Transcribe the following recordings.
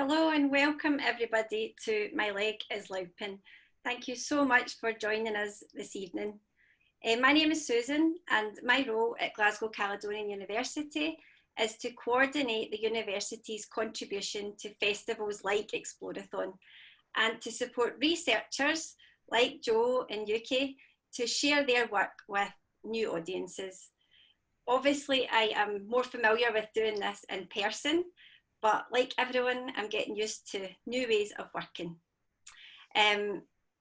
Hello and welcome everybody to My Leg is Loupin. Thank you so much for joining us this evening. My name is Susan and my role at Glasgow Caledonian University is to coordinate the university's contribution to festivals like Explorathon and to support researchers like Jo and Yuki to share their work with new audiences. Obviously, I am more familiar with doing this in person, but like everyone, I'm getting used to new ways of working.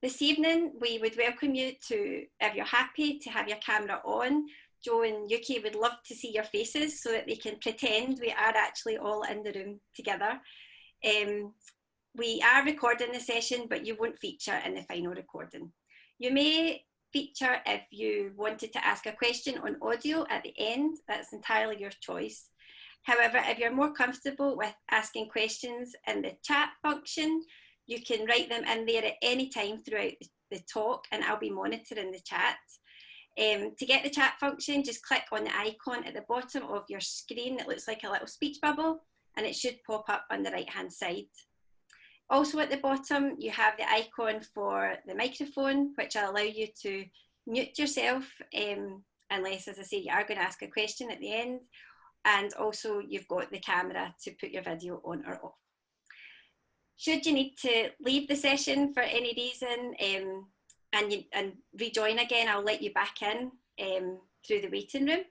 This evening, we would welcome you to, if you're happy to have your camera on, Jo and Yuki would love to see your faces so that they can pretend we are actually all in the room together. We are recording the session, but you won't feature in the final recording. You may feature if you wanted to ask a question on audio at the end. That's entirely your choice. However, if you're more comfortable with asking questions in the chat function, you can write them in there at any time throughout the talk and I'll be monitoring the chat. To get the chat function, just click on the icon at the bottom of your screen that looks like a little speech bubble and it should pop up on the right hand side. Also at the bottom, you have the icon for the microphone, which will allow you to mute yourself unless, as I say, you are going to ask a question at the end. And also you've got the camera to put your video on or off. Should you need to leave the session for any reason and rejoin again, I'll let you back in through the waiting room.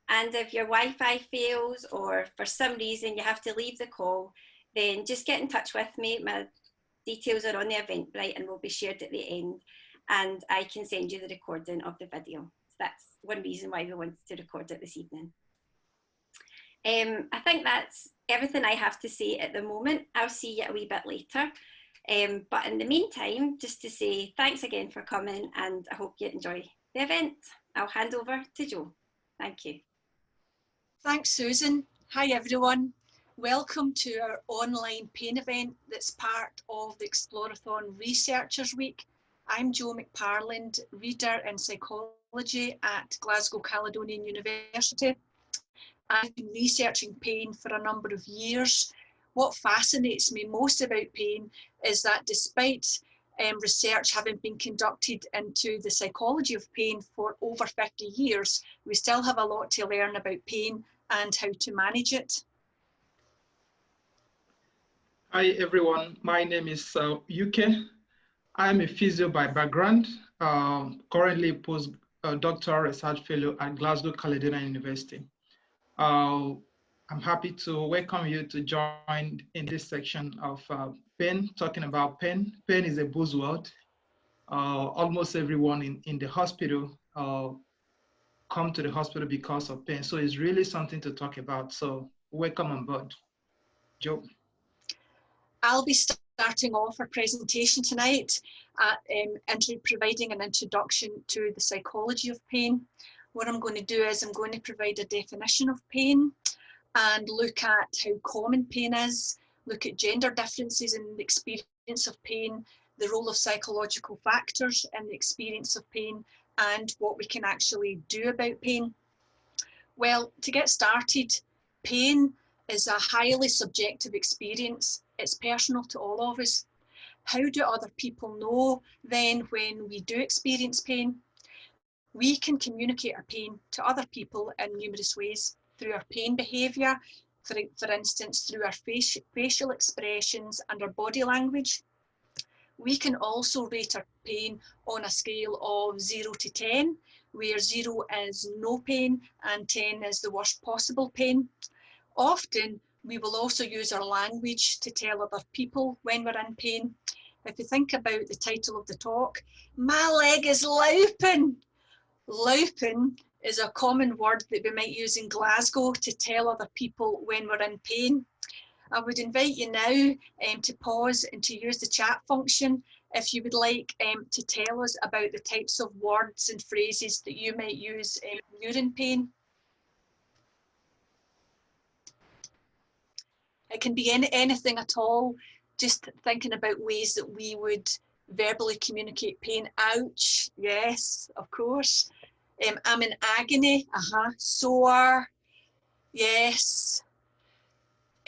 And if your Wi-Fi fails or for some reason you have to leave the call, then just get in touch with me. My details are on the Eventbrite and will be shared at the end. And I can send you the recording of the video. So that's one reason why we wanted to record it this evening. I think that's everything I have to say at the moment. I'll see you a wee bit later. But in the meantime, just to say thanks again for coming and I hope you enjoy the event. I'll hand over to Jo. Thank you. Thanks, Susan. Hi, everyone. Welcome to our online pain event that's part of the Explorathon Researchers Week. I'm Jo McParland, Reader in Psychology at Glasgow Caledonian University. I've been researching pain for a number of years. What fascinates me most about pain is that despite research having been conducted into the psychology of pain for over 50 years, we still have a lot to learn about pain and how to manage it. Hi everyone, my name is Yuki. I'm a physio by background, currently postdoctoral research fellow at Glasgow Caledonian University. I'm happy to welcome you to join in this section of pain, talking about pain. Pain is a buzzword. Almost everyone in the hospital come to the hospital because of pain. So it's really something to talk about. So welcome on board. Jo. I'll be starting off our presentation tonight at providing an introduction to the psychology of pain. What I'm going to do is I'm going to provide a definition of pain and look at how common pain is, look at gender differences in the experience of pain, the role of psychological factors in the experience of pain, and what we can actually do about pain. Well, to get started, pain is a highly subjective experience. It's personal to all of us. How do other people know then when we do experience pain? We can communicate our pain to other people in numerous ways through our pain behaviour, for instance, through our facial expressions and our body language. We can also rate our pain on a scale of 0 to 10, where 0 is no pain and 10 is the worst possible pain. Often, we will also use our language to tell other people when we're in pain. If you think about the title of the talk, my leg is loupin. Loupin is a common word that we might use in Glasgow to tell other people when we're in pain. I would invite you now to pause and to use the chat function if you would like to tell us about the types of words and phrases that you might use when you're in pain. It can be anything at all, just thinking about ways that we would verbally communicate pain. Ouch, yes, of course. I'm in agony, sore, yes.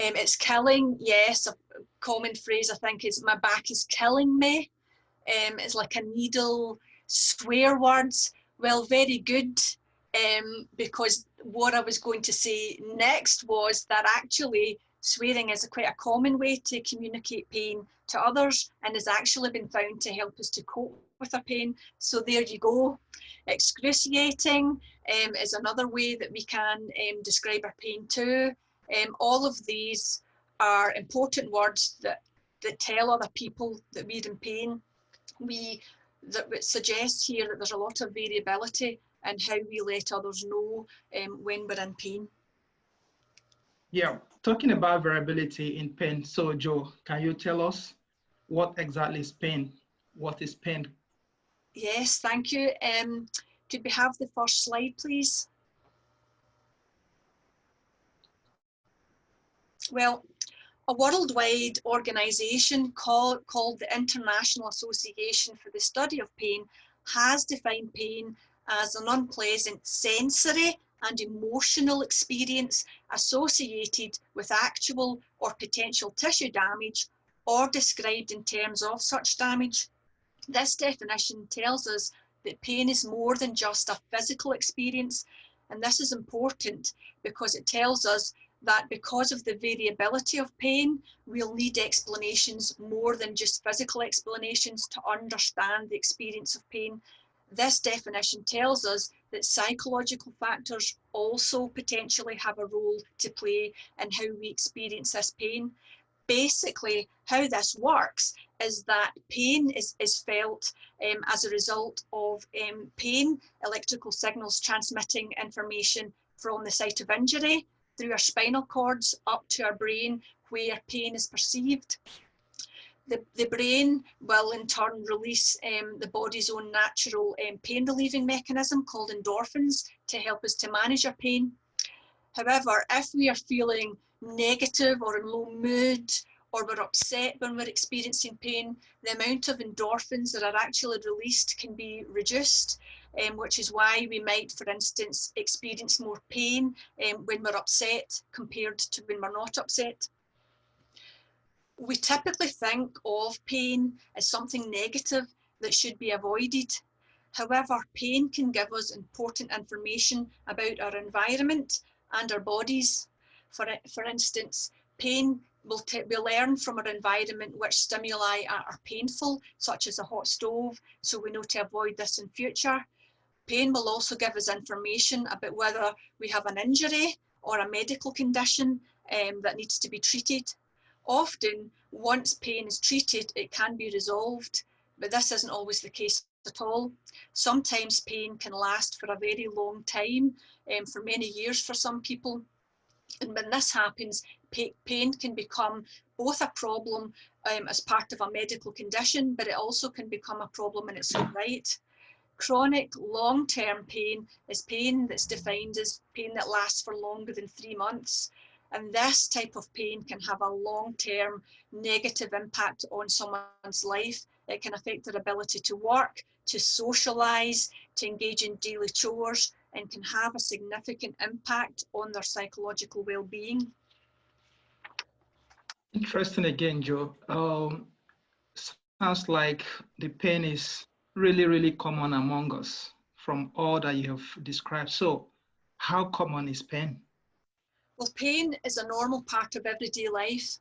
It's killing, yes. A common phrase I think is "my back is killing me." It's like a needle. Swear words, well, very good, because what I was going to say next was that actually swearing is quite a common way to communicate pain to others and has actually been found to help us to cope with our pain. So there you go. Excruciating is another way that we can describe our pain too. All of these are important words that tell other people that we're in pain. That suggests here that there's a lot of variability in how we let others know when we're in pain. Yeah, talking about variability in pain. So Jo, can you tell us what exactly is pain? What is pain? Yes, thank you. Could we have the first slide, please? Well, a worldwide organisation called the International Association for the Study of Pain has defined pain as an unpleasant sensory and emotional experience associated with actual or potential tissue damage or described in terms of such damage. This definition tells us that pain is more than just a physical experience, and this is important because it tells us that because of the variability of pain, we'll need explanations more than just physical explanations to understand the experience of pain. This definition tells us that psychological factors also potentially have a role to play in how we experience this pain. Basically, how this works is that pain is felt as a result of pain electrical signals transmitting information from the site of injury through our spinal cords up to our brain where pain is perceived. The brain will in turn release the body's own natural pain relieving mechanism called endorphins to help us to manage our pain. However, if we are feeling negative or in low mood, or we're upset when we're experiencing pain, the amount of endorphins that are actually released can be reduced, which is why we might, for instance, experience more pain when we're upset compared to when we're not upset. We typically think of pain as something negative that should be avoided. However, pain can give us important information about our environment and our bodies. For instance, pain we learn from our environment which stimuli are painful, such as a hot stove, so we know to avoid this in future. Pain will also give us information about whether we have an injury or a medical condition that needs to be treated. Often, once pain is treated, it can be resolved, but this isn't always the case at all. Sometimes pain can last for a very long time, for many years for some people. And when this happens, pain can become both a problem as part of a medical condition, but it also can become a problem in its own right. Chronic long-term pain is pain that's defined as pain that lasts for longer than 3 months. And this type of pain can have a long-term negative impact on someone's life. It can affect their ability to work, to socialise, to engage in daily chores, and can have a significant impact on their psychological well-being. Interesting again, Jo. Sounds like the pain is really, really common among us from all that you have described. So how common is pain? Well, pain is a normal part of everyday life.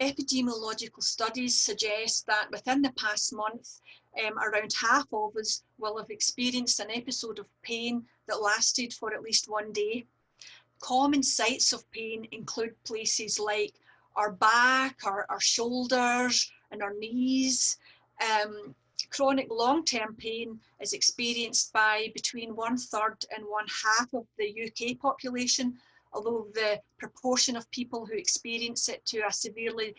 Epidemiological studies suggest that within the past month, around half of us will have experienced an episode of pain that lasted for at least 1 day. Common sites of pain include places like our back, our shoulders, and our knees. Chronic long-term pain is experienced by between 1/3 and 1/2 of the UK population, although the proportion of people who experience it to a severely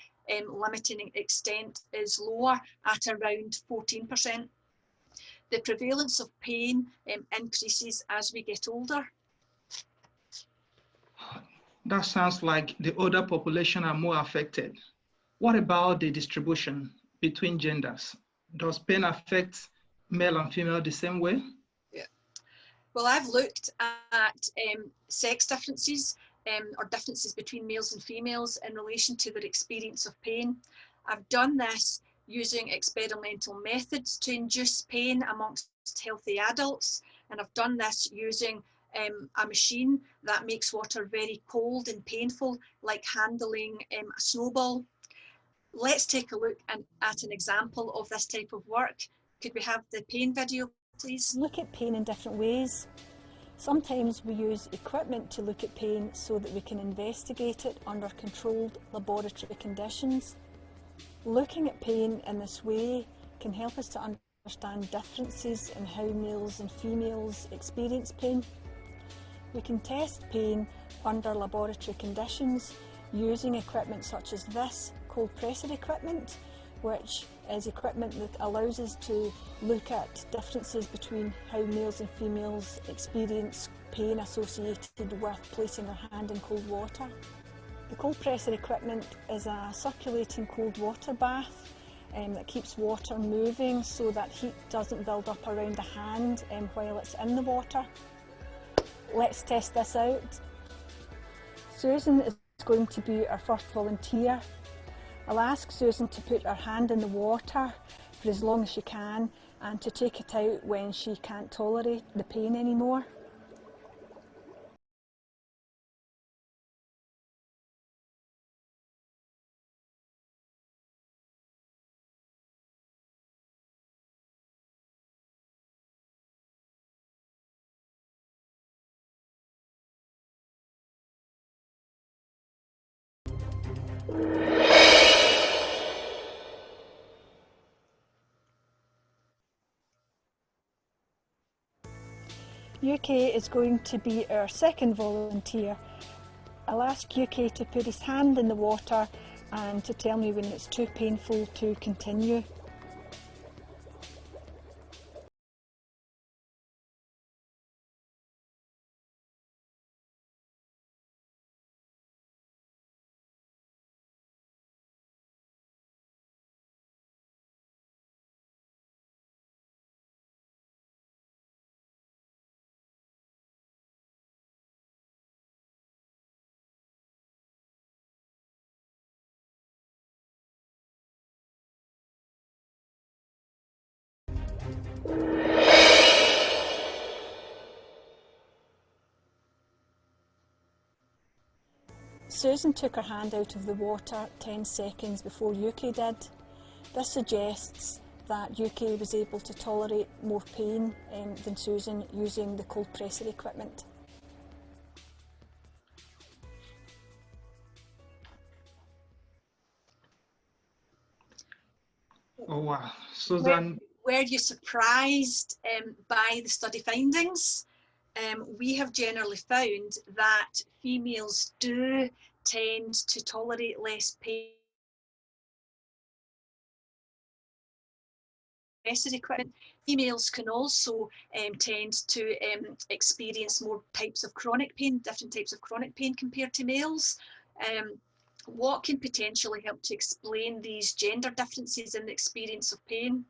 limiting extent is lower at around 14%. The prevalence of pain increases as we get older. That sounds like the older population are more affected. What about the distribution between genders? Does pain affect male and female the same way? Yeah. Well, I've looked at sex differences or differences between males and females in relation to their experience of pain. I've done this using experimental methods to induce pain amongst healthy adults, and I've done this using a machine that makes water very cold and painful, like handling a snowball. Let's take a look at an example of this type of work. Could we have the pain video, please? Look at pain in different ways. Sometimes we use equipment to look at pain so that we can investigate it under controlled laboratory conditions. Looking at pain in this way can help us to understand differences in how males and females experience pain. We can test pain under laboratory conditions using equipment such as this cold pressor equipment, which is equipment that allows us to look at differences between how males and females experience pain associated with placing their hand in cold water. The cold pressor equipment is a circulating cold water bath that keeps water moving so that heat doesn't build up around the hand while it's in the water. Let's test this out. Susan is going to be our first volunteer. I'll ask Susan to put her hand in the water for as long as she can and to take it out when she can't tolerate the pain anymore. UK is going to be our second volunteer. I'll ask UK to put his hand in the water and to tell me when it's too painful to continue. Susan took her hand out of the water 10 seconds before UK did. This suggests that UK was able to tolerate more pain than Susan using the cold pressor equipment. Oh wow, Susan. Were you surprised by the study findings? We have generally found that females do tend to tolerate less pain. Equipment. Females can also tend to experience more types of chronic pain, different types of chronic pain compared to males. What can potentially help to explain these gender differences in the experience of pain?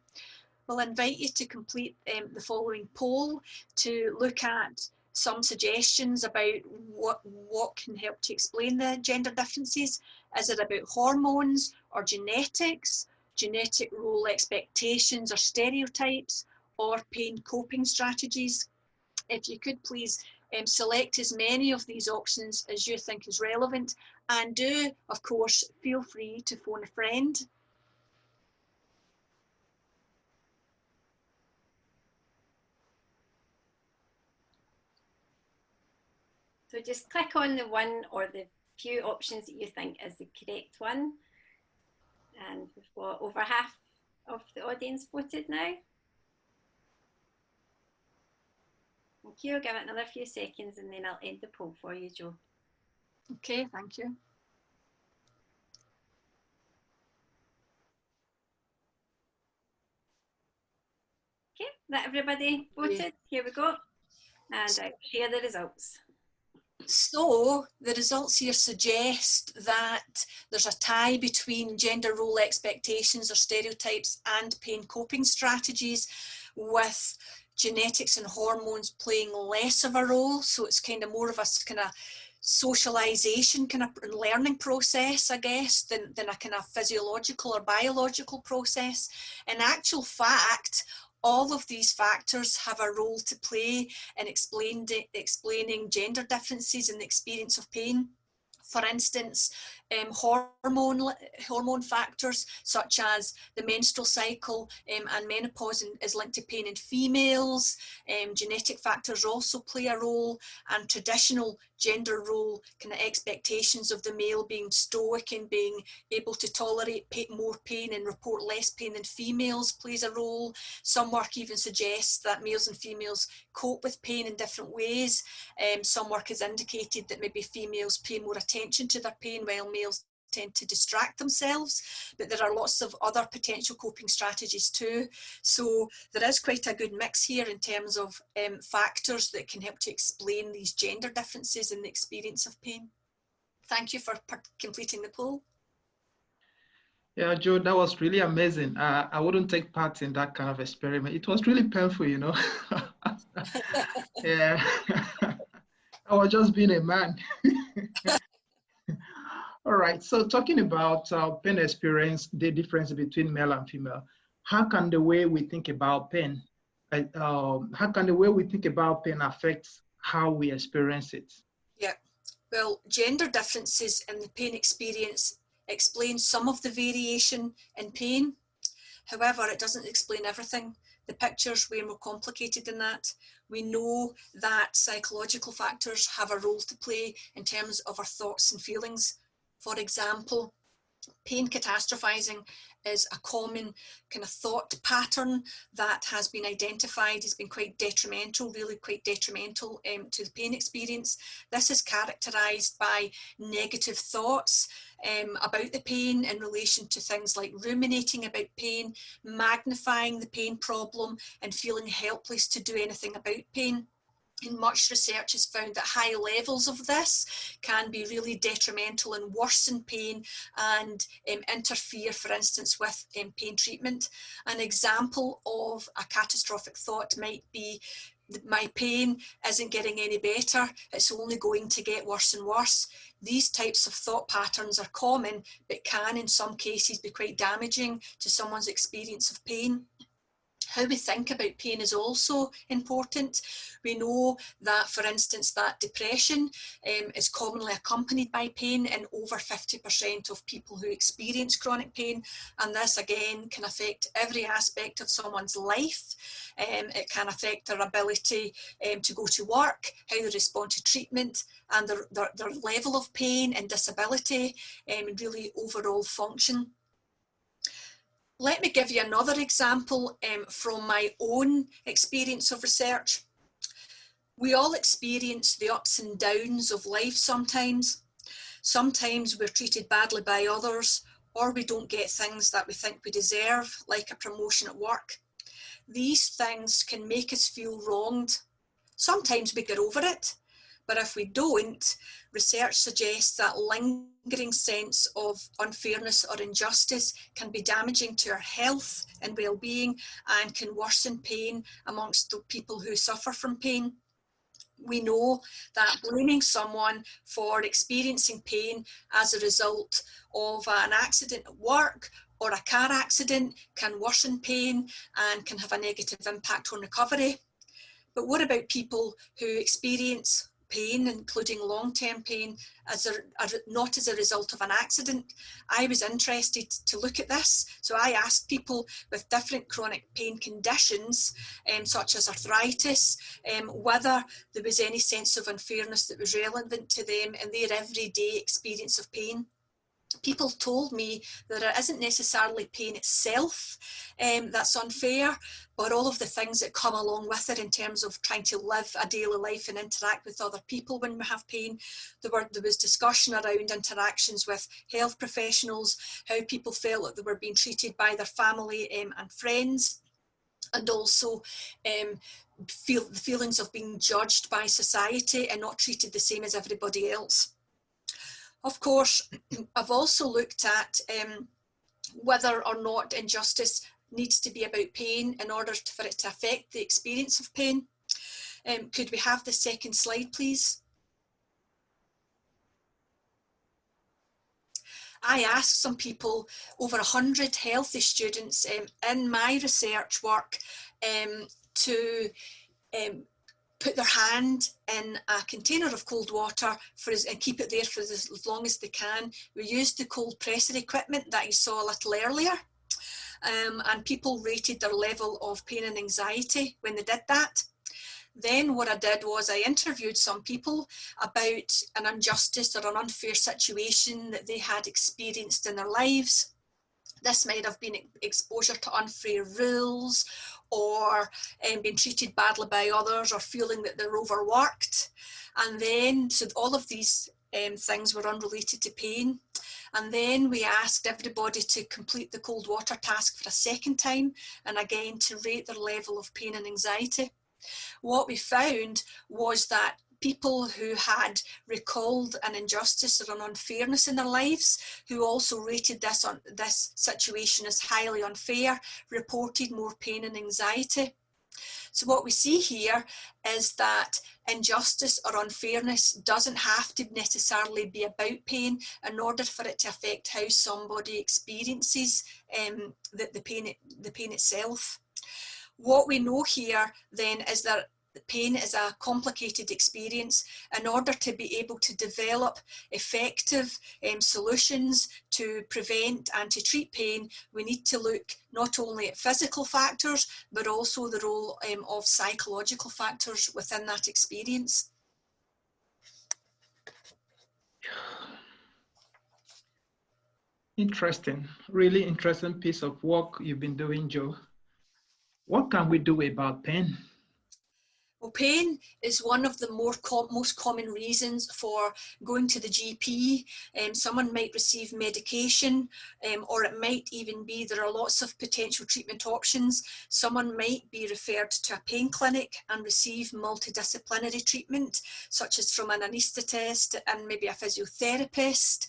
We'll invite you to complete the following poll to look at some suggestions about what can help to explain the gender differences. Is it about hormones or genetics, genetic role expectations or stereotypes, or pain coping strategies? If you could please select as many of these options as you think is relevant, and do, of course, feel free to phone a friend. So just click on the one or the few options that you think is the correct one. And we've got over half of the audience voted now. Thank you. I'll give it another few seconds and then I'll end the poll for you, Jo. Okay, thank you. Okay, that everybody voted. Here we go. And I'll share the results. So the results here suggest that there's a tie between gender role expectations or stereotypes and pain coping strategies, with genetics and hormones playing less of a role. So it's kind of more of a kind of socialization kind of learning process, I guess, than a kind of physiological or biological process. In actual fact, all of these factors have a role to play in explaining gender differences in the experience of pain. For instance, hormone factors such as the menstrual cycle and menopause is linked to pain in females. Genetic factors also play a role, and traditional gender role kind of expectations of the male being stoic and being able to tolerate more pain and report less pain than females plays a role. Some work even suggests that males and females cope with pain in different ways. Some work has indicated that maybe females pay more attention to their pain while males tend to distract themselves, but there are lots of other potential coping strategies too. So there is quite a good mix here in terms of factors that can help to explain these gender differences in the experience of pain. Thank you for completing the poll. Yeah, Joe, that was really amazing. I wouldn't take part in that kind of experiment. It was really painful, you know. Yeah, I was just being a man. All right, so talking about pain experience, the difference between male and female, how can the way we think about pain, affect how we experience it? Yeah, well, gender differences in the pain experience explain some of the variation in pain. However, it doesn't explain everything. The picture's way more complicated than that. We know that psychological factors have a role to play in terms of our thoughts and feelings. For example, pain catastrophizing is a common kind of thought pattern that has been identified as being quite detrimental, really quite detrimental to the pain experience. This is characterized by negative thoughts about the pain in relation to things like ruminating about pain, magnifying the pain problem, and feeling helpless to do anything about pain. And much research has found that high levels of this can be really detrimental and worsen pain and interfere, for instance, with pain treatment. An example of a catastrophic thought might be, my pain isn't getting any better, it's only going to get worse and worse. These types of thought patterns are common, but can in some cases be quite damaging to someone's experience of pain. How we think about pain is also important. We know that, for instance, that depression is commonly accompanied by pain in over 50% of people who experience chronic pain. And this, again, can affect every aspect of someone's life. It can affect their ability to go to work, how they respond to treatment, and their level of pain and disability, and really overall function. Let me give you another example from my own experience of research. We all experience the ups and downs of life sometimes. Sometimes we're treated badly by others, or we don't get things that we think we deserve, like a promotion at work. These things can make us feel wronged. Sometimes we get over it, but if we don't, research suggests that lingering sense of unfairness or injustice can be damaging to our health and well-being and can worsen pain amongst the people who suffer from pain. We know that blaming someone for experiencing pain as a result of an accident at work or a car accident can worsen pain and can have a negative impact on recovery. But what about people who experience pain, including long-term pain, not as a result of an accident? I was interested to look at this. So I asked people with different chronic pain conditions, such as arthritis, whether there was any sense of unfairness that was relevant to them in their everyday experience of pain. People told me that it isn't necessarily pain itself that's unfair, but all of the things that come along with it in terms of trying to live a daily life and interact with other people when we have pain. There was discussion around interactions with health professionals, how people felt that they were being treated by their family and friends, and also the feelings of being judged by society and not treated the same as everybody else. Of course, I've also looked at whether or not injustice needs to be about pain in order for it to affect the experience of pain. Could we have the second slide, please? I asked some people, over 100 healthy students in my research work, to put their hand in a container of cold water and keep it there for as long as they can. We used the cold presser equipment that you saw a little earlier. And people rated their level of pain and anxiety when they did that. Then what I did was I interviewed some people about an injustice or an unfair situation that they had experienced in their lives. This might have been exposure to unfair rules, or being treated badly by others, or feeling that they're overworked. And then, so all of these things were unrelated to pain. And then we asked everybody to complete the cold water task for a second time, and again to rate their level of pain and anxiety. What we found was that people who had recalled an injustice or an unfairness in their lives, who also rated this situation as highly unfair, reported more pain and anxiety. So what we see here is that injustice or unfairness doesn't have to necessarily be about pain in order for it to affect how somebody experiences the pain itself. What we know here then is that pain is a complicated experience. In order to be able to develop effective solutions to prevent and to treat pain, we need to look not only at physical factors, but also the role of psychological factors within that experience. Interesting, really interesting piece of work you've been doing, Jo. What can we do about pain? Well, pain is one of the most common reasons for going to the GP. Someone might receive medication, or it might even be there are lots of potential treatment options. Someone might be referred to a pain clinic and receive multidisciplinary treatment, such as from an anaesthetist and maybe a physiotherapist.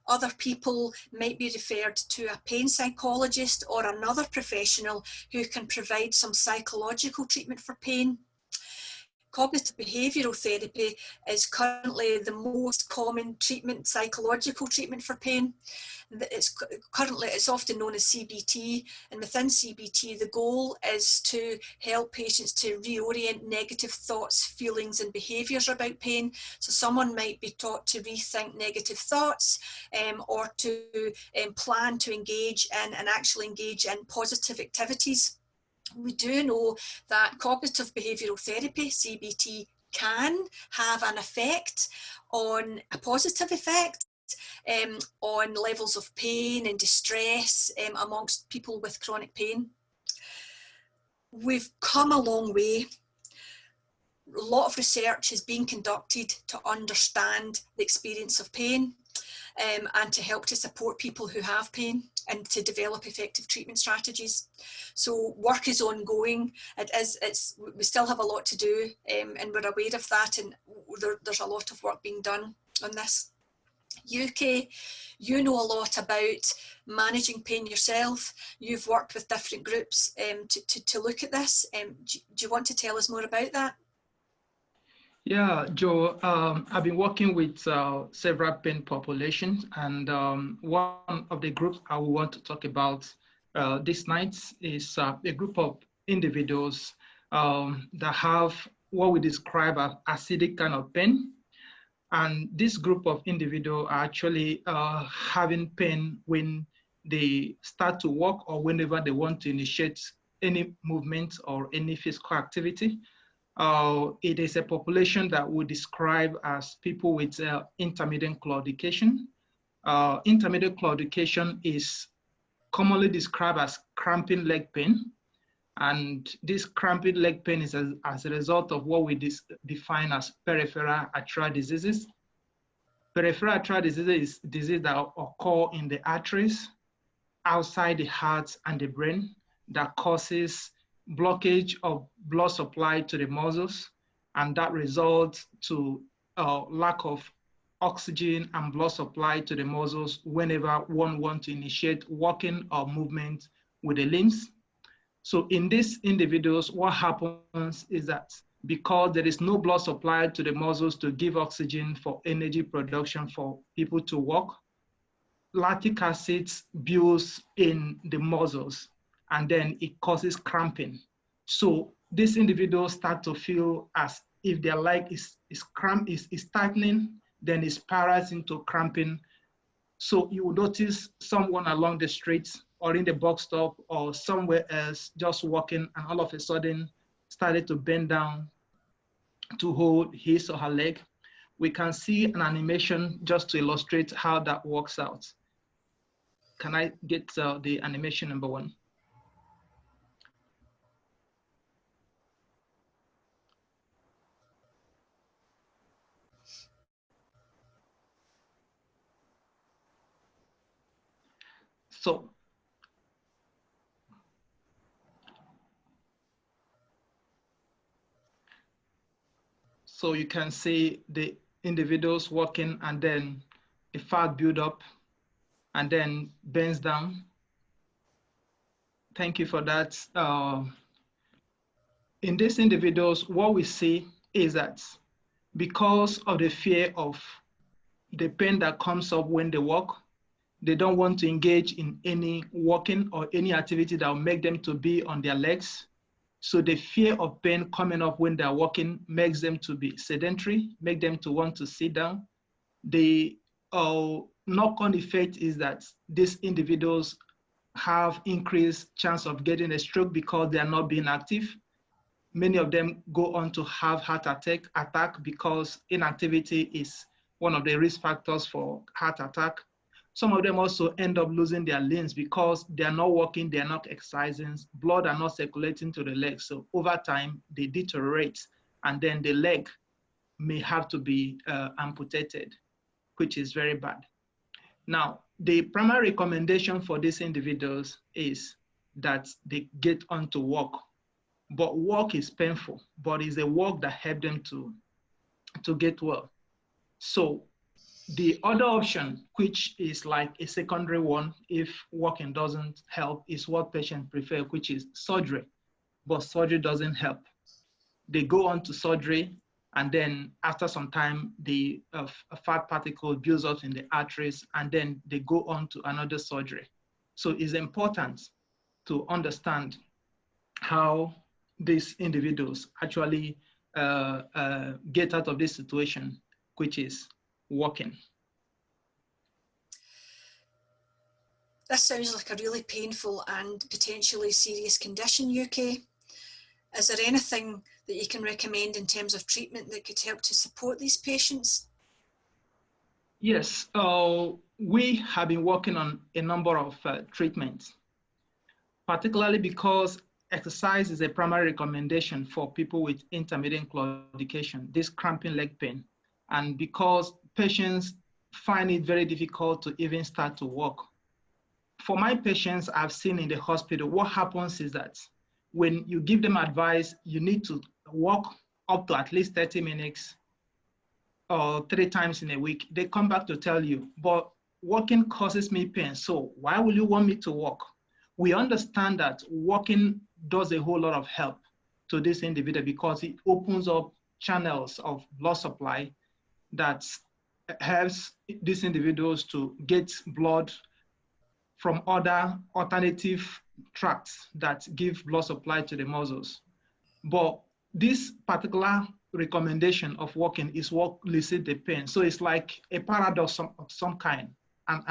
Other people might be referred to a pain psychologist or another professional who can provide some psychological treatment for pain. Cognitive behavioural therapy is currently the most common treatment, psychological treatment for pain. It's often known as CBT, and within CBT the goal is to help patients to reorient negative thoughts, feelings and behaviours about pain. So someone might be taught to rethink negative thoughts, or to plan to engage in and actually engage in positive activities. We do know that cognitive behavioural therapy, CBT, can have an effect on a positive effect on levels of pain and distress amongst people with chronic pain. We've come a long way. A lot of research is being conducted to understand the experience of pain, and to help to support people who have pain and to develop effective treatment strategies. So work is ongoing. We still have a lot to do, and we're aware of that, and there's a lot of work being done on this. UK, you know a lot about managing pain yourself. You've worked with different groups to look at this. Do you want to tell us more about that? Yeah, Jo, I've been working with several pain populations, and one of the groups I want to talk about this night is a group of individuals that have what we describe as acidic kind of pain. And this group of individuals are actually having pain when they start to walk or whenever they want to initiate any movement or any physical activity. It is a population that we describe as people with intermittent claudication. Intermittent claudication is commonly described as cramping leg pain. And this cramping leg pain is as a result of what we define as peripheral arterial diseases. Peripheral arterial disease is disease that occur in the arteries outside the heart and the brain that causes blockage of blood supply to the muscles, and that results to lack of oxygen and blood supply to the muscles whenever one wants to initiate walking or movement with the limbs. So in these individuals, what happens is that because there is no blood supply to the muscles to give oxygen for energy production for people to walk, lactic acid builds in the muscles, and then it causes cramping. So these individuals start to feel as if their leg is tightening, then it spirals into cramping. So you will notice someone along the street or in the bus stop or somewhere else just walking, and all of a sudden started to bend down to hold his or her leg. We can see an animation just to illustrate how that works out. Can I get the animation number 1? So you can see the individuals walking, and then a fat build up and then bends down. Thank you for that. In these individuals, what we see is that because of the fear of the pain that comes up when they walk, they don't want to engage in any walking or any activity that will make them to be on their legs. So the fear of pain coming up when they're walking makes them to be sedentary, make them to want to sit down. The knock-on effect is that these individuals have increased chance of getting a stroke because they are not being active. Many of them go on to have heart attack because inactivity is one of the risk factors for heart attack. Some of them also end up losing their limbs because they are not walking, they are not exercising, blood are not circulating to the legs. So over time, they deteriorate, and then the leg may have to be amputated, which is very bad. Now, the primary recommendation for these individuals is that they get on to walk. But walk is painful, but it's a walk that helps them to get well. So the other option, which is like a secondary one, if walking doesn't help, is what patients prefer, which is surgery. But surgery doesn't help. They go on to surgery, and then after some time, the fat particle builds up in the arteries, and then they go on to another surgery. So it's important to understand how these individuals actually get out of this situation, which is walking. This sounds like a really painful and potentially serious condition, UK. Is there anything that you can recommend in terms of treatment that could help to support these patients? Yes, we have been working on a number of treatments, particularly because exercise is a primary recommendation for people with intermittent claudication, this cramping leg pain, and because patients find it very difficult to even start to walk. For my patients I've seen in the hospital, what happens is that when you give them advice, you need to walk up to at least 30 minutes or 3 times in a week, they come back to tell you, but walking causes me pain, so why will you want me to walk? We understand that walking does a whole lot of help to this individual because it opens up channels of blood supply that helps these individuals to get blood from other alternative tracts that give blood supply to the muscles. But this particular recommendation of walking is what elicits the pain. So it's like a paradox of some kind. And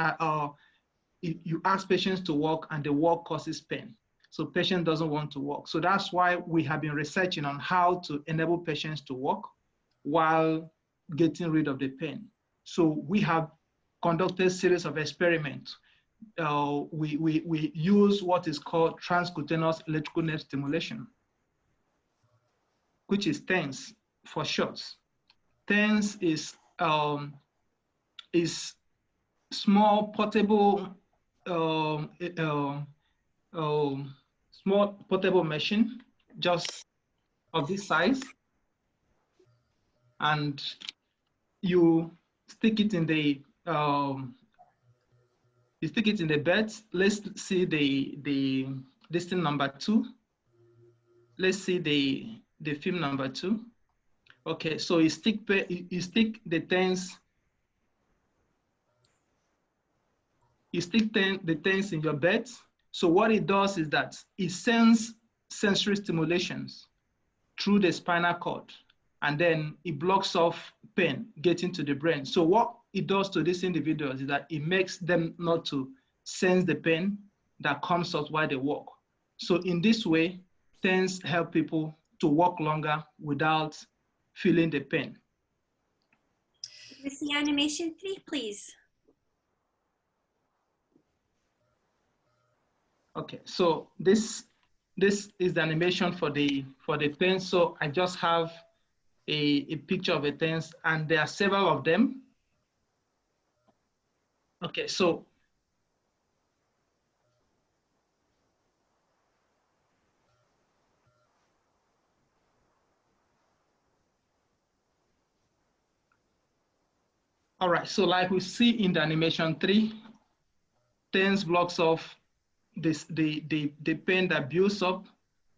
you ask patients to walk and the walk causes pain. So patient doesn't want to walk. So that's why we have been researching on how to enable patients to walk while getting rid of the pain. So we have conducted a series of experiments. We use what is called transcutaneous electrical nerve stimulation, which is TENS for short. TENS is small portable small portable machine just of this size, and you stick it in the bed. Let's see the listing number 2. Let's see the film number 2. Okay, so you stick the TENS You stick the TENS in your bed. So what it does is that it sends sensory stimulations through the spinal cord, and then it blocks off pain getting to the brain. So what it does to these individuals is that it makes them not to sense the pain that comes out while they walk. So in this way, TENS help people to walk longer without feeling the pain. Can we see animation 3, please? Okay, so this is the animation for the TENS. So I just have a picture of a TENS, and there are several of them. Okay, so all right, so like we see in the animation 3, TENS blocks off the pain that builds up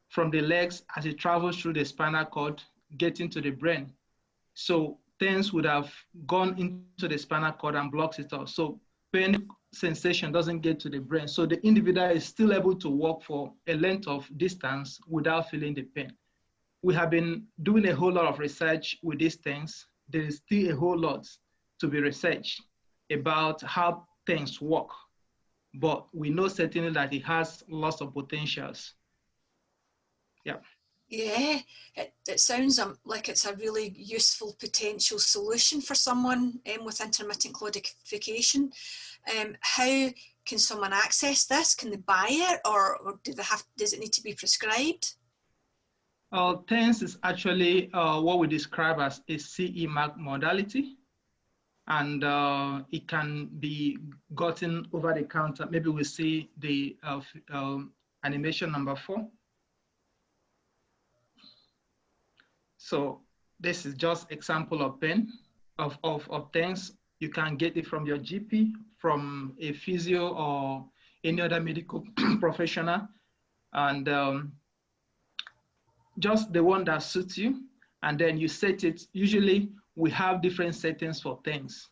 from the legs as it travels through the spinal cord, getting to the brain. So TENS would have gone into the spinal cord and blocks it off. So pain sensation doesn't get to the brain. So the individual is still able to walk for a length of distance without feeling the pain. We have been doing a whole lot of research with these things. There is still a whole lot to be researched about how things work, but we know certainly that it has lots of potentials. Yeah. Yeah, it sounds like it's a really useful potential solution for someone with intermittent claudication. How can someone access this? Can they buy it, or does it need to be prescribed? TENS is actually what we describe as a CE mark modality, and it can be gotten over the counter. Maybe we see the animation number 4. So this is just example of pen of TENS. You can get it from your GP, from a physio, or any other medical professional, and just the one that suits you, and then you set it. Usually we have different settings for TENS.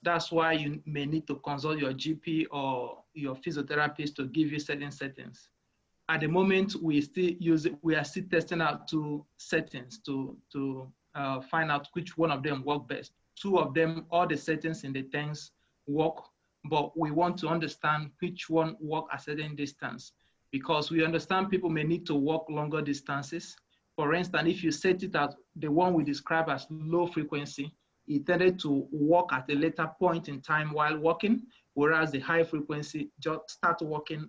That's why you may need to consult your GP or your physiotherapist to give you certain settings. At the moment, we are still testing out 2 settings to find out which one of them work best. 2 of them, all the settings in the TENS work, but we want to understand which one work at a certain distance, because we understand people may need to walk longer distances. For instance, if you set it at the one we describe as low frequency, it tended to walk at a later point in time while walking, whereas the high frequency just start walking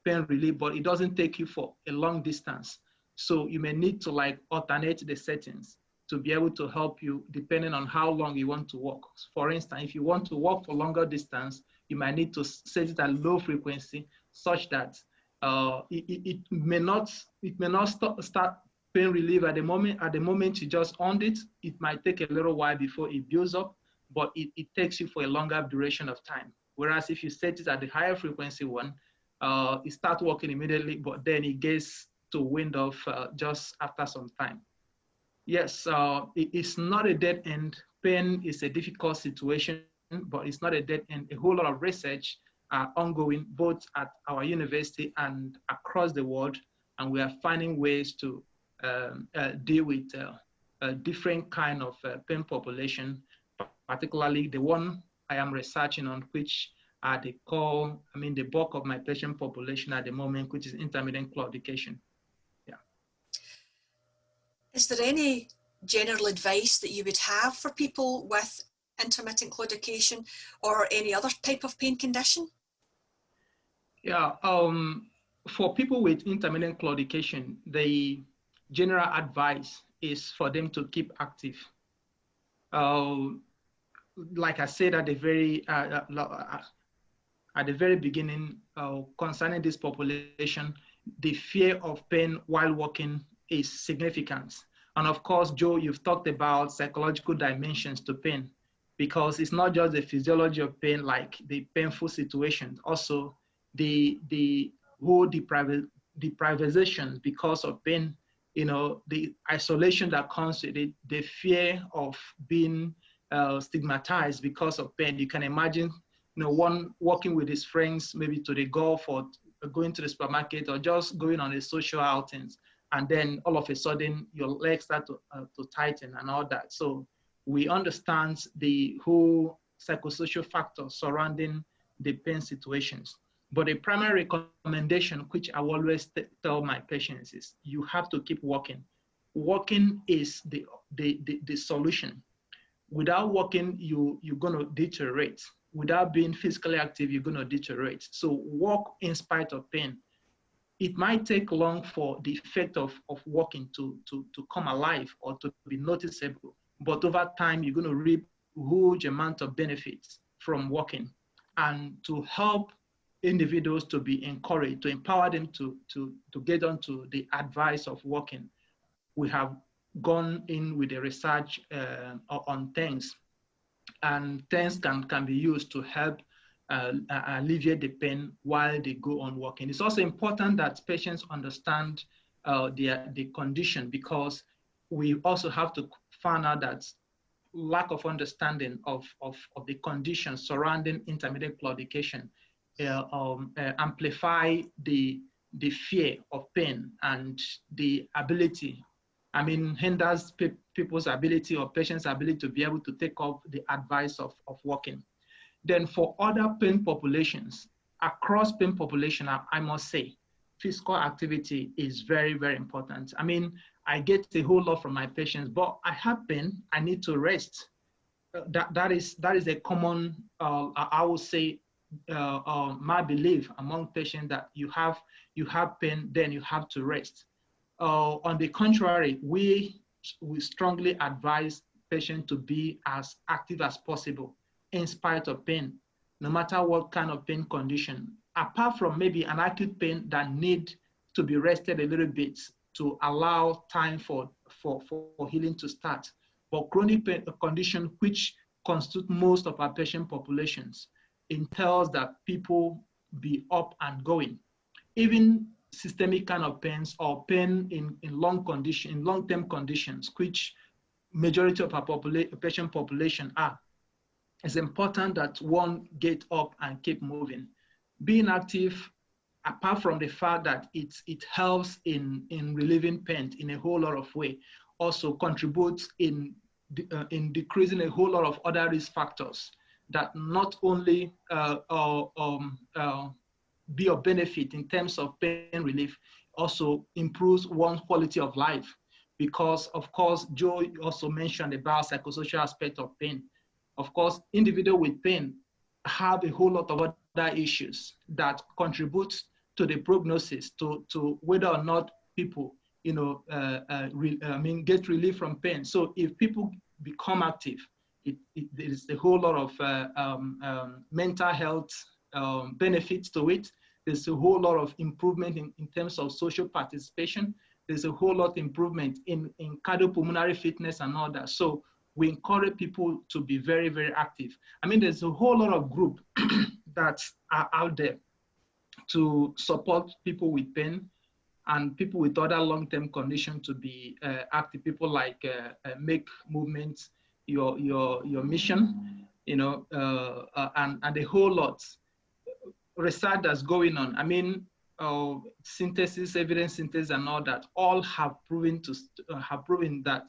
pain relief, but it doesn't take you for a long distance. So you may need to like alternate the settings to be able to help you depending on how long you want to walk. For instance, if you want to walk for longer distance, you might need to set it at low frequency such that it may not start pain relief at the moment. At the moment you just on it, it might take a little while before it builds up, but it takes you for a longer duration of time. Whereas if you set it at the higher frequency one, it starts working immediately, but then it gets to wind off just after some time. Yes, it's not a dead end. Pain is a difficult situation, but it's not a dead end. A whole lot of research are ongoing, both at our university and across the world, and we are finding ways to deal with different kind of pain population, particularly the one I am researching on, which are the bulk of my patient population at the moment, which is intermittent claudication. Yeah. Is there any general advice that you would have for people with intermittent claudication or any other type of pain condition? Yeah, for people with intermittent claudication, the general advice is for them to keep active. Like I said at the very beginning, concerning this population, the fear of pain while walking is significant. And of course, Joe, you've talked about psychological dimensions to pain, because it's not just the physiology of pain, like the painful situation, also the whole deprivation because of pain, the isolation that comes with it, the fear of being stigmatized because of pain. You can imagine one walking with his friends, maybe to the golf or going to the supermarket or just going on a social outings. And then all of a sudden your legs start to tighten and all that. So we understand the whole psychosocial factors surrounding the pain situations. But the primary recommendation, which I always tell my patients, is you have to keep walking. Walking is the solution. Without walking, you're going to deteriorate. Without being physically active, you're going to deteriorate. So walk in spite of pain. It might take long for the effect of walking to come alive or to be noticeable. But over time, you're going to reap a huge amount of benefits from walking. And to help individuals to be encouraged, to empower them to get onto the advice of walking, we have gone in with the research on TENS. And TENS can be used to help alleviate the pain while they go on walking. It's also important that patients understand the condition, because we also have to find out that lack of understanding of the conditions surrounding intermittent claudication amplify the fear of pain and the ability, hinders people's ability or patients' ability to be able to take up the advice of walking. Then for other pain populations, across pain population, I must say, physical activity is very, very important. I get a whole lot from my patients, but I have pain, I need to rest. That is a common, I would say, my belief among patients, that you have pain, then you have to rest. On the contrary, we strongly advise patients to be as active as possible in spite of pain, no matter what kind of pain condition, apart from maybe an acute pain that need to be rested a little bit to allow time for healing to start. But chronic pain condition, which constitute most of our patient populations, entails that people be up and going. Even systemic kind of pains or pain in long-term conditions, which majority of our patient population are, it's important that one get up and keep moving. Being active, apart from the fact that it helps in relieving pain in a whole lot of ways, also contributes in decreasing a whole lot of other risk factors that not only be of benefit in terms of pain relief, also improves one's quality of life. Because, of course, Joe also mentioned about psychosocial aspect of pain. Of course, individuals with pain have a whole lot of other issues that contribute to the prognosis, to whether or not people, get relief from pain. So if people become active, there is a whole lot of mental health benefits to it. There's a whole lot of improvement in terms of social participation. There's a whole lot of improvement in cardiopulmonary fitness and all that. So we encourage people to be very, very active. There's a whole lot of groups that are out there to support people with pain and people with other long-term conditions to be active. People like Make Movement, your mission, and a whole lot. Research that's going on. Synthesis, evidence synthesis, and all that, all have proven that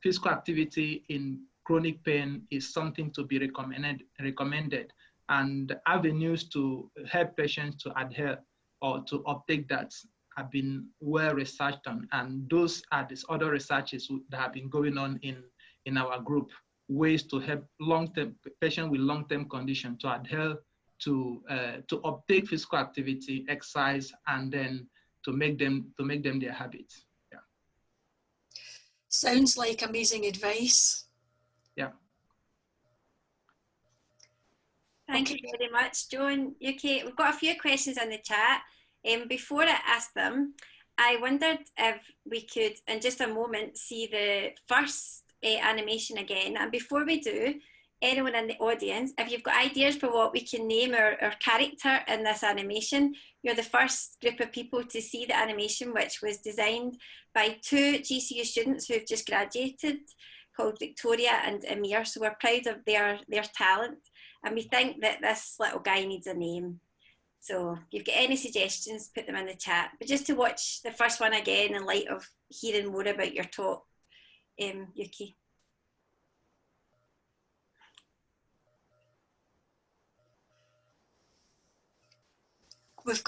physical activity in chronic pain is something to be recommended, and avenues to help patients to adhere or to uptake that have been well researched on. And those are these other researches that have been going on in our group, ways to help patients with long-term condition to adhere to uptake physical activity, exercise, and then to make them their habits. Yeah. Sounds like amazing advice. Yeah. Thank you very much, Joan. Okay, we've got a few questions in the chat. Before I ask them, I wondered if we could, in just a moment, see the first animation again. And before we do, anyone in the audience, if you've got ideas for what we can name our character in this animation, you're the first group of people to see the animation, which was designed by two GCU students who've just graduated, called Victoria and Amir, so we're proud of their talent, and we think that this little guy needs a name. So if you've got any suggestions, put them in the chat. But just to watch the first one again in light of hearing more about your talk, Yuki.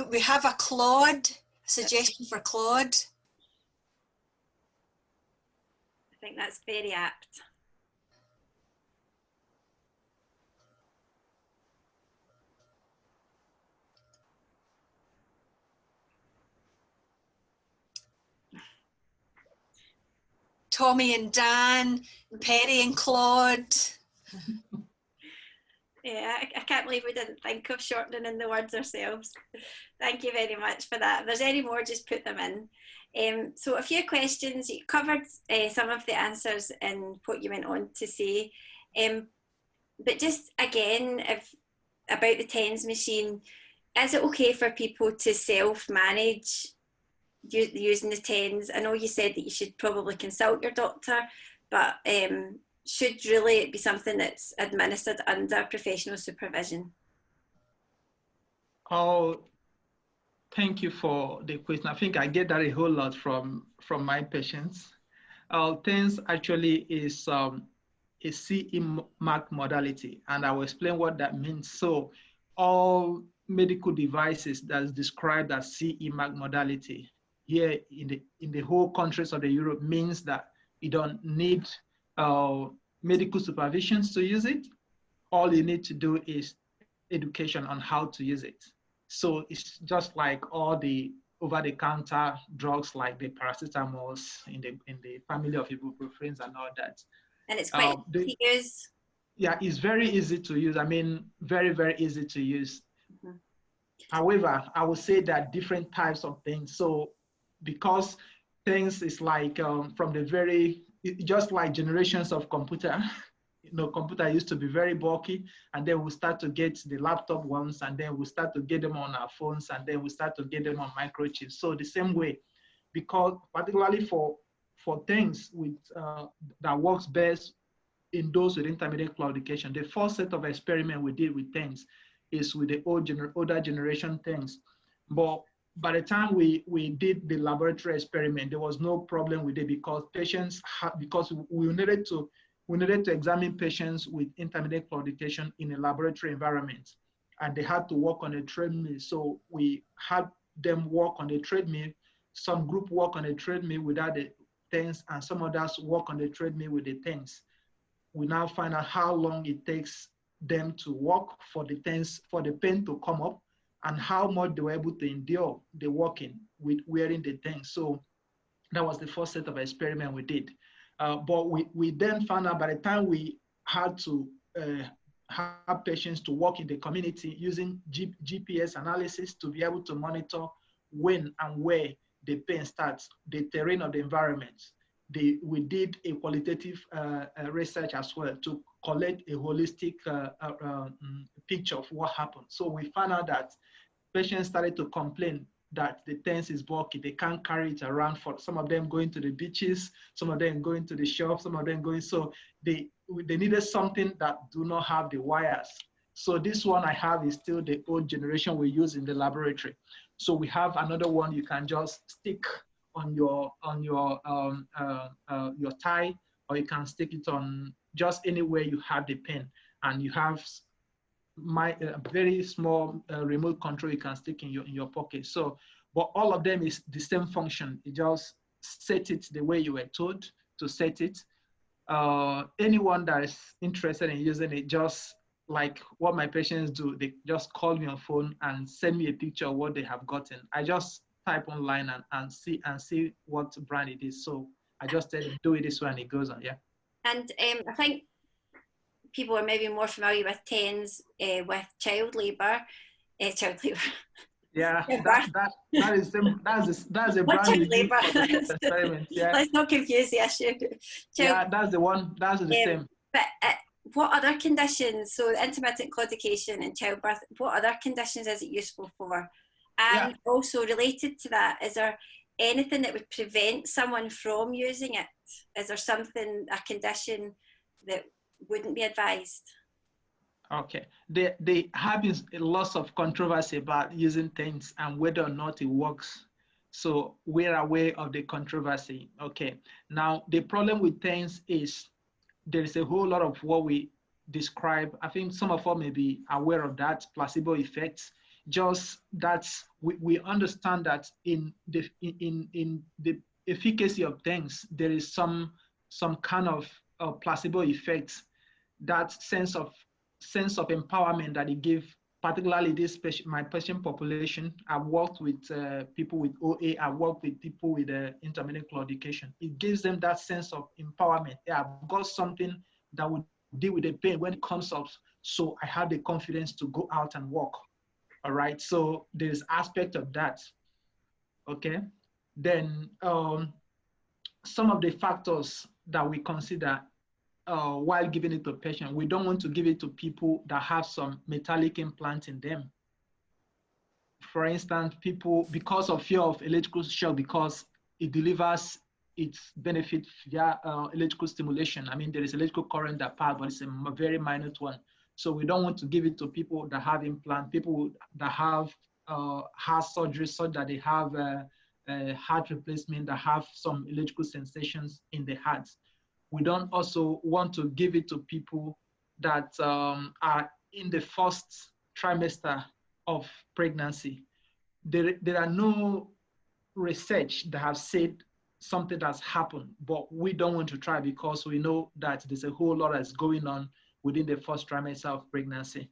We have a Claude, a suggestion for Claude. I think that's very apt. Tommy and Dan, Perry and Claude. Yeah, I can't believe we didn't think of shortening the words ourselves. Thank you very much for that. If there's any more, just put them in. So a few questions. You covered some of the answers in what you went on to say. But just again, about the TENS machine, is it okay for people to self-manage using the TENS? I know you said that you should probably consult your doctor, but should really it be something that's administered under professional supervision? Oh, thank you for the question. I think I get that a whole lot from my patients. TENS actually is a CE mark modality, and I will explain what that means. So all medical devices that's described as CE mark modality here in the whole countries of the Europe means that you don't need medical supervisions to use it. All you need to do is education on how to use it. So it's just like all the over-the-counter drugs like the paracetamols in the family of ibuprofens and all that. And it's quite easy to use. Yeah, it's very easy to use. I mean, very, very easy to use. Mm-hmm. However, I would say that different types of things. So because things is like from the very, just like generations of computer, computer used to be very bulky, and then we start to get the laptop ones, and then we start to get them on our phones, and then we start to get them on microchips. So the same way, because particularly for things with that works best in those with intermediate claudication, the first set of experiment we did with things is with the older generation things. But by the time we did the laboratory experiment, there was no problem with it because patients because we needed to examine patients with intermediate claudication in a laboratory environment, and they had to walk on a treadmill. So we had them walk on the treadmill. Some group walk on a treadmill without the TENS, and some others walk on the treadmill with the TENS. We now find out how long it takes them to walk for the TENS, for the pain to come up, and how much they were able to endure the walking with wearing the TENS. So that was the first set of experiment we did. But we then found out by the time we had to have patients to work in the community using GPS analysis to be able to monitor when and where the pain starts, the terrain of the environment. We did a qualitative research as well to collect a holistic picture of what happened. So we found out that patients started to complain that the TENS is bulky. They can't carry it around. For some of them going to the beaches, some of them going to the shops, some of them going, so they needed something that do not have the wires. So this one I have is still the old generation we use in the laboratory. So we have another one you can just stick on your tie, or you can stick it on just anywhere you have the pen, and you have very small remote control you can stick in your pocket. So, but all of them is the same function. You just set it the way you were told to set it. Anyone that is interested in using it, just like what my patients do, they just call me on phone and send me a picture of what they have gotten. I just type online and see what brand it is. So I just tell them, do it this way, and it goes on. Yeah. And I think people are maybe more familiar with TENS with child labour. Yeah, that's a brand we use for the experiment. Yeah. Let's not confuse the issue. Yeah, that's the one. That's the same. But what other conditions? So intermittent claudication and childbirth. What other conditions is it useful for? And also related to that, is there anything that would prevent someone from using it? Is there something, a condition that wouldn't be advised? Okay, there have been lots of controversy about using things and whether or not it works. So we're aware of the controversy. Okay, now the problem with things is there is a whole lot of what we describe. I think some of us may be aware of that, placebo effects. Just that we understand that in the efficacy of things, there is some kind of placebo effects. That sense of empowerment that it gives, particularly my patient population. I've worked with people with OA. I've worked with people with intermittent claudication. It gives them that sense of empowerment. Yeah, I've got something that would deal with the pain when it comes up, so I have the confidence to go out and walk. All right, so there's aspect of that. Okay, then some of the factors that we consider while giving it to a patient, we don't want to give it to people that have some metallic implant in them. For instance, people, because of fear of electrical shock, because it delivers its benefit via electrical stimulation. I mean, there is electrical current that passes, but it's a very minor one. So we don't want to give it to people that have implant, people that have heart surgery, so that they have a heart replacement, that have some electrical sensations in the heart. We don't also want to give it to people that are in the first trimester of pregnancy. There are no research that have said something that's happened, but we don't want to try because we know that there's a whole lot that's going on within the first trimester of pregnancy.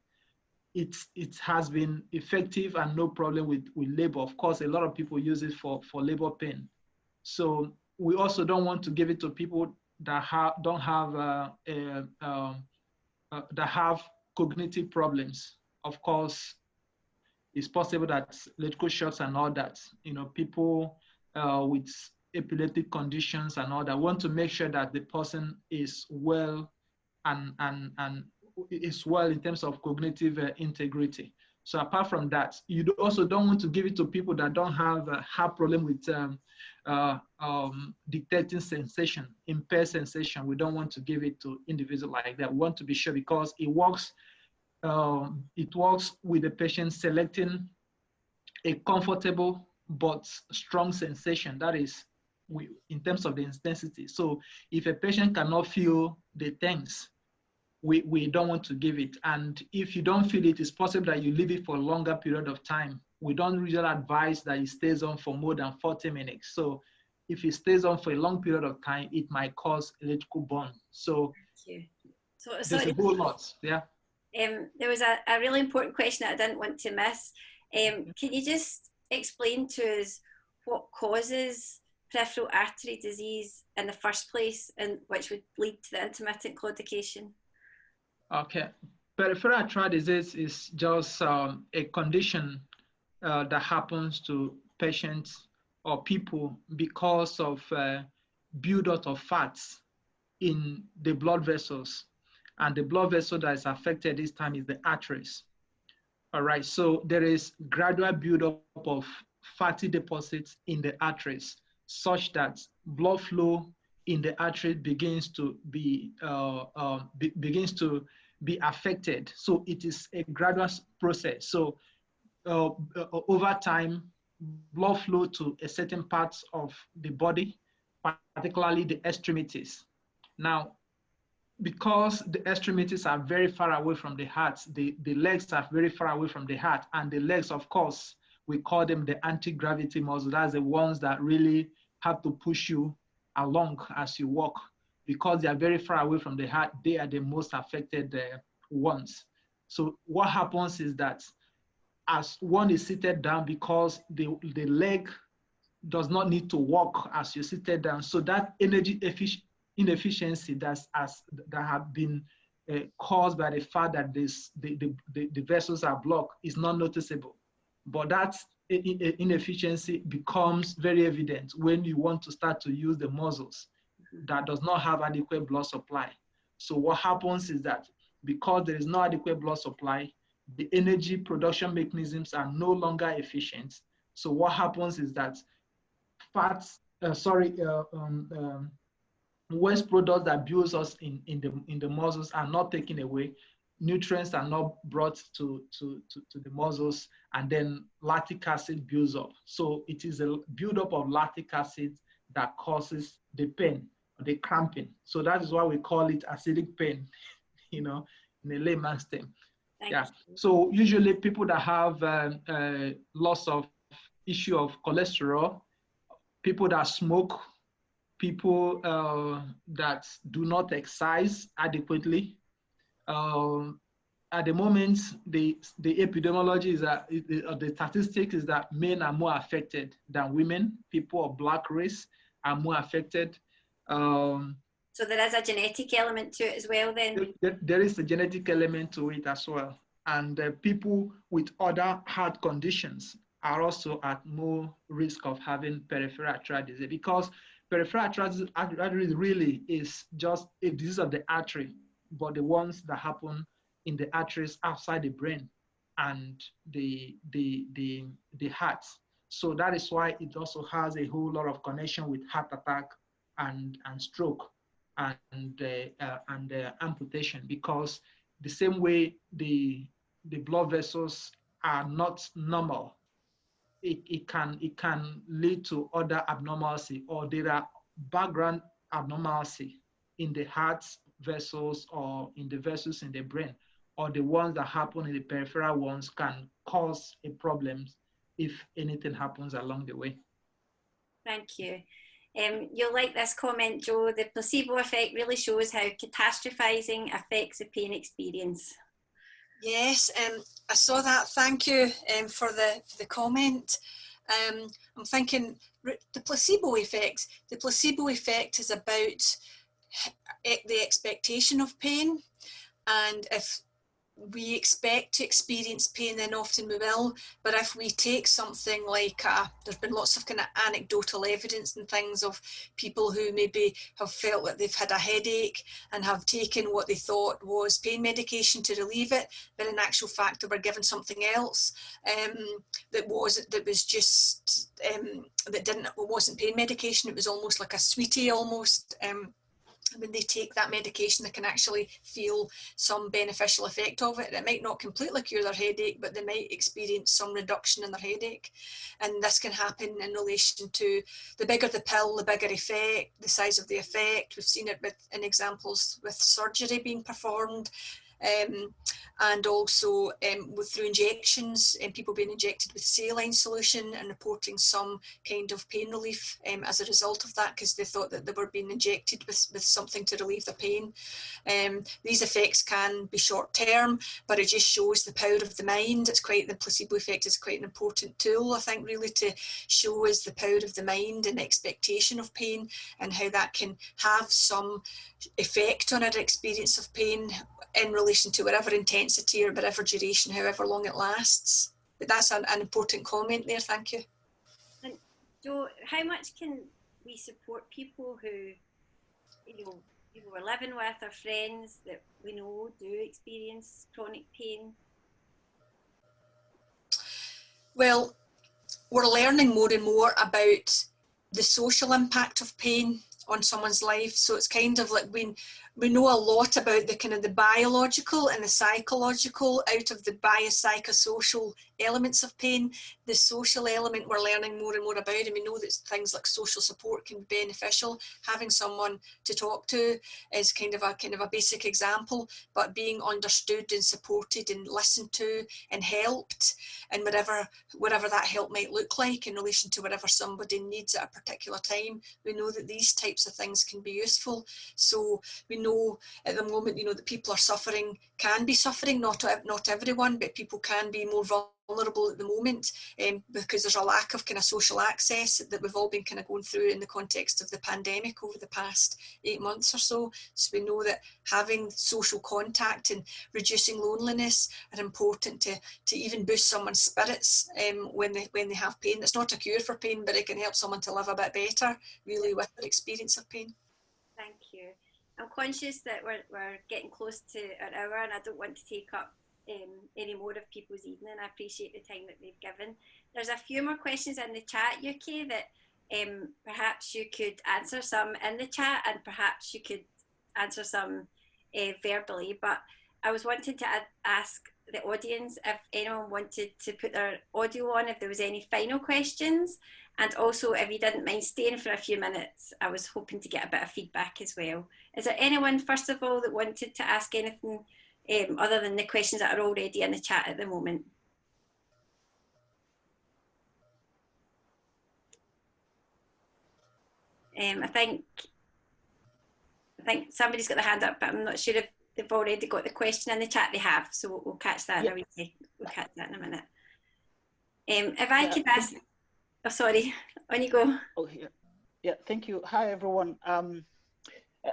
It has been effective and no problem with labor. Of course, a lot of people use it for labor pain. So we also don't want to give it to people that have cognitive problems. Of course, it's possible that electrical shocks and all that, people with epileptic conditions and all that, want to make sure that the person is well and is well in terms of cognitive integrity. So apart from that, you also don't want to give it to people that don't have problem with detecting sensation, impaired sensation. We don't want to give it to individuals like that. We want to be sure because it works with the patient selecting a comfortable but strong sensation. That is, in terms of the intensity. So if a patient cannot feel the things, we don't want to give it. And if you don't feel it, it's possible that you leave it for a longer period of time. We don't usually advise that it stays on for more than 40 minutes. So if it stays on for a long period of time, it might cause electrical burn. So there's a whole lot, yeah. There was a really important question that I didn't want to miss. Can you just explain to us what causes peripheral artery disease in the first place, and which would lead to the intermittent claudication? Okay, peripheral artery disease is just a condition that happens to patients or people because of buildup of fats in the blood vessels. And the blood vessel that is affected this time is the arteries. All right, so there is gradual buildup of fatty deposits in the arteries, such that blood flow in the artery begins to be affected. So it is a gradual process. So over time, blood flow to a certain parts of the body, particularly the extremities. Now, because the extremities are very far away from the heart, the legs are very far away from the heart, and the legs, of course, we call them the anti-gravity muscle. That's the ones that really have to push you along as you walk. Because they are very far away from the heart, they are the most affected ones. So what happens is that as one is seated down, because the leg does not need to walk as you're seated down, so that energy inefficiency that have been caused by the fact that the vessels are blocked is not noticeable. But that inefficiency becomes very evident when you want to start to use the muscles that does not have adequate blood supply. So what happens is that because there is no adequate blood supply, the energy production mechanisms are no longer efficient. So what happens is that fats, waste products that builds us in the muscles are not taken away. Nutrients are not brought to the muscles, and then lactic acid builds up. So it is a buildup of lactic acid that causes the pain, the cramping. So that is why we call it acidic pain, in a layman's term. Yeah. So usually people that have loss of issue of cholesterol, people that smoke, people that do not exercise adequately. At the moment, the epidemiology is that the statistics is that men are more affected than women. People of black race are more affected. So there is a genetic element to it as well then? There is a genetic element to it as well. And people with other heart conditions are also at more risk of having peripheral arterial disease, because peripheral arterial disease really is just a disease of the artery, but the ones that happen in the arteries outside the brain and the heart. So that is why it also has a whole lot of connection with heart attack and stroke and amputation, because the same way the blood vessels are not normal, it can lead to other abnormality, or there are background abnormality in the heart vessels or in the vessels in the brain, or the ones that happen in the peripheral ones can cause a problem if anything happens along the way. Thank you. You'll like this comment, Joe. The placebo effect really shows how catastrophizing affects the pain experience. Yes, I saw that. Thank you for the comment. I'm thinking the placebo effect. The placebo effect is about the expectation of pain, and if we expect to experience pain, then often we will. But if we take something like, there's been lots of kind of anecdotal evidence and things of people who maybe have felt that they've had a headache and have taken what they thought was pain medication to relieve it, but in actual fact they were given something else that wasn't pain medication. It was almost like a sweetie almost. When they take that medication, they can actually feel some beneficial effect of it. It might not completely cure their headache, but they might experience some reduction in their headache. And this can happen in relation to the bigger the pill, the bigger effect, the size of the effect. We've seen it in examples with surgery being performed. And also through injections, and people being injected with saline solution and reporting some kind of pain relief as a result of that, because they thought that they were being injected with something to relieve the pain. These effects can be short term, but it just shows the power of the mind. The placebo effect is quite an important tool, I think, really to show us the power of the mind and expectation of pain, and how that can have some effect on our experience of pain in relation to whatever intensity or whatever duration, however long it lasts. But that's an important comment there, thank you. And Joe, how much can we support people who, we're living with, or friends that we know do experience chronic pain? Well, we're learning more and more about the social impact of pain on someone's life. So it's kind of like we know a lot about the kind of the biological and the psychological out of the biopsychosocial elements of pain. The social element we're learning more and more about, and we know that things like social support can be beneficial. Having someone to talk to is kind of a basic example, but being understood and supported and listened to and helped, and whatever that help might look like in relation to whatever somebody needs at a particular time. We know that these types of things can be useful. So we know at the moment, that people are can be suffering, not everyone, but people can be more vulnerable at the moment because there's a lack of kind of social access that we've all been kind of going through in the context of the pandemic over the past 8 months or so. So we know that having social contact and reducing loneliness are important to even boost someone's spirits when they have pain. It's not a cure for pain, but it can help someone to live a bit better, really, with their experience of pain. Thank you. I'm conscious that we're getting close to an hour, and I don't want to take up any more of people's evening. I appreciate the time that they've given. There's a few more questions in the chat, UK, that perhaps you could answer some in the chat, and perhaps you could answer some verbally. But I was wanting to ask the audience if anyone wanted to put their audio on, if there was any final questions, and also if you didn't mind staying for a few minutes. I was hoping to get a bit of feedback as well. Is there anyone, first of all, that wanted to ask anything other than the questions that are already in the chat at the moment? I think somebody's got their hand up, but I'm not sure if they've already got the question in the chat. They have, so we'll catch that. Yeah. We'll catch that in a minute. If I could ask, oh sorry, on you go. Oh yeah, thank you. Hi everyone.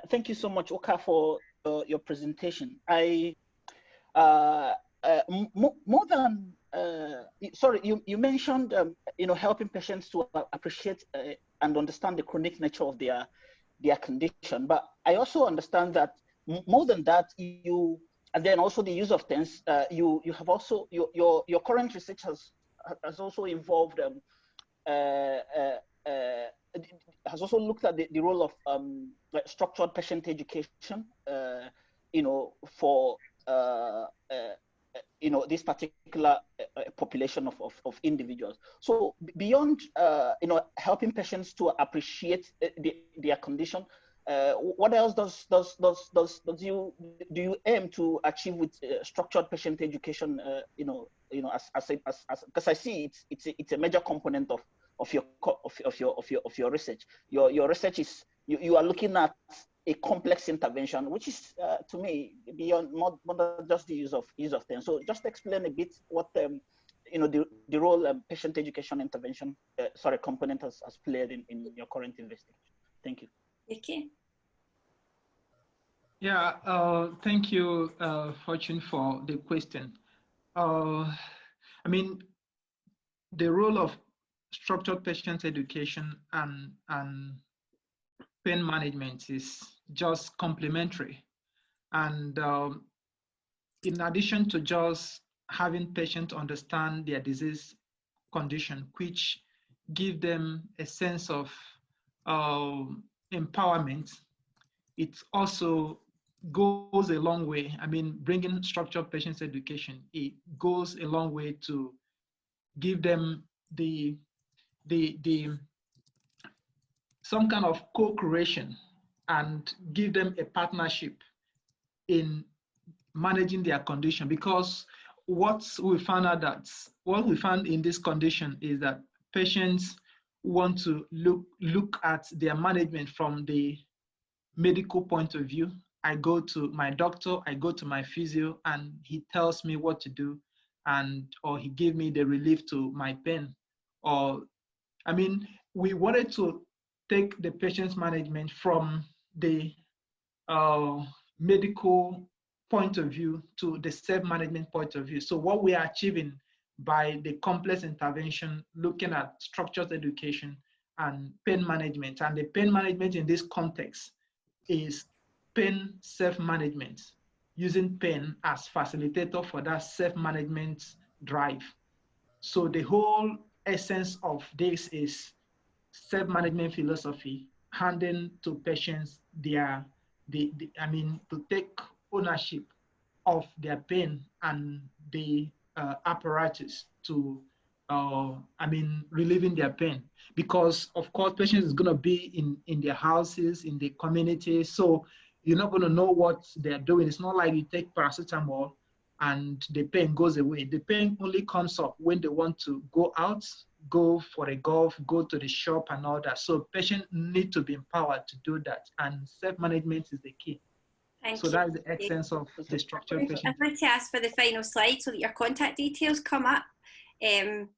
Thank you so much, Oka, for your presentation. I more than sorry, you mentioned helping patients to appreciate and understand the chronic nature of their condition, but I also understand that more than that, and then also the use of terms, you have also your current research has also involved has also looked at the role of structured patient education, for this particular population of individuals. So beyond helping patients to appreciate their condition, what else do you aim to achieve with structured patient education? Because I see it's a major component of your research. Your research is you are looking at a complex intervention, which is to me beyond more than just the use of them. So just explain a bit what the role patient education intervention component has played in your current investigation. Thank you. Okay. Yeah, thank you, Fortune, for the question. I mean, the role of structured patient education and pain management is just complementary. And in addition to just having patients understand their disease condition, which give them a sense of empowerment, it also goes a long way. I mean, bringing structured patient education, it goes a long way to give them some kind of co-creation and give them a partnership in managing their condition. Because what we found in this condition is that patients want to look at their management from the medical point of view. I go to my doctor, I go to my physio, and he tells me what to do, or he gave me the relief to my pain. We wanted to take the patient's management from the medical point of view to the self-management point of view. So what we are achieving by the complex intervention, looking at structured education and pain management, and the pain management in this context is pain self-management, using pain as facilitator for that self-management drive. So the whole essence of this is self-management philosophy, handing to patients to take ownership of their pain and the apparatus to relieving their pain. Because of course, patients is going to be in their houses, in the community, so you're not going to know what they're doing. It's not like you take paracetamol and the pain goes away. The pain only comes up when they want to go out, go for a golf, go to the shop and all that. So patients need to be empowered to do that, and self-management is the key. So that's the essence of the structured patient. I'd like to ask for the final slide so that your contact details come up, and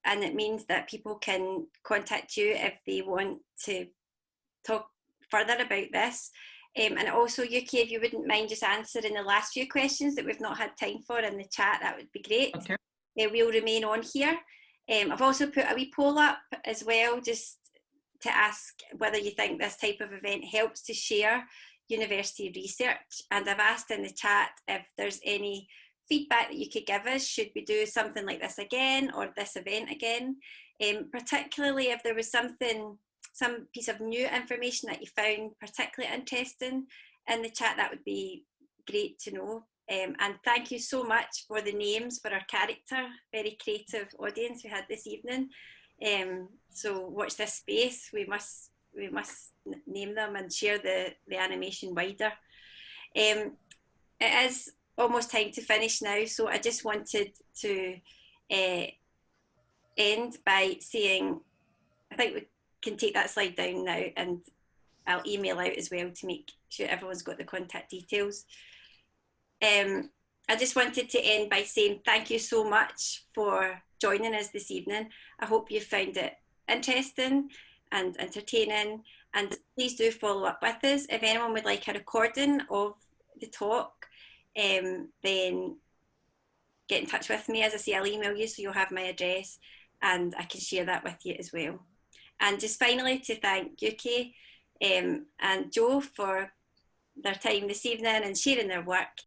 it means that people can contact you if they want to talk further about this. And also, UK, if you wouldn't mind just answering the last few questions that we've not had time for in the chat, that would be great. Okay. We'll remain on here. I've also put a wee poll up as well, just to ask whether you think this type of event helps to share university research. And I've asked in the chat if there's any feedback that you could give us, should we do something like this again or this event again, particularly if there was some piece of new information that you found particularly interesting in the chat, that would be great to know. And thank you so much for the names for our character, very creative audience we had this evening. So watch this space, we must name them and share the animation wider. It is almost time to finish now, so I just wanted to end by saying, I think we can take that slide down now, and I'll email out as well to make sure everyone's got the contact details. I just wanted to end by saying thank you so much for joining us this evening. I hope you found it interesting and entertaining, and please do follow up with us. If anyone would like a recording of the talk, then get in touch with me. As I say, I'll email you so you'll have my address and I can share that with you as well. And just finally to thank UK and Joe for their time this evening and sharing their work.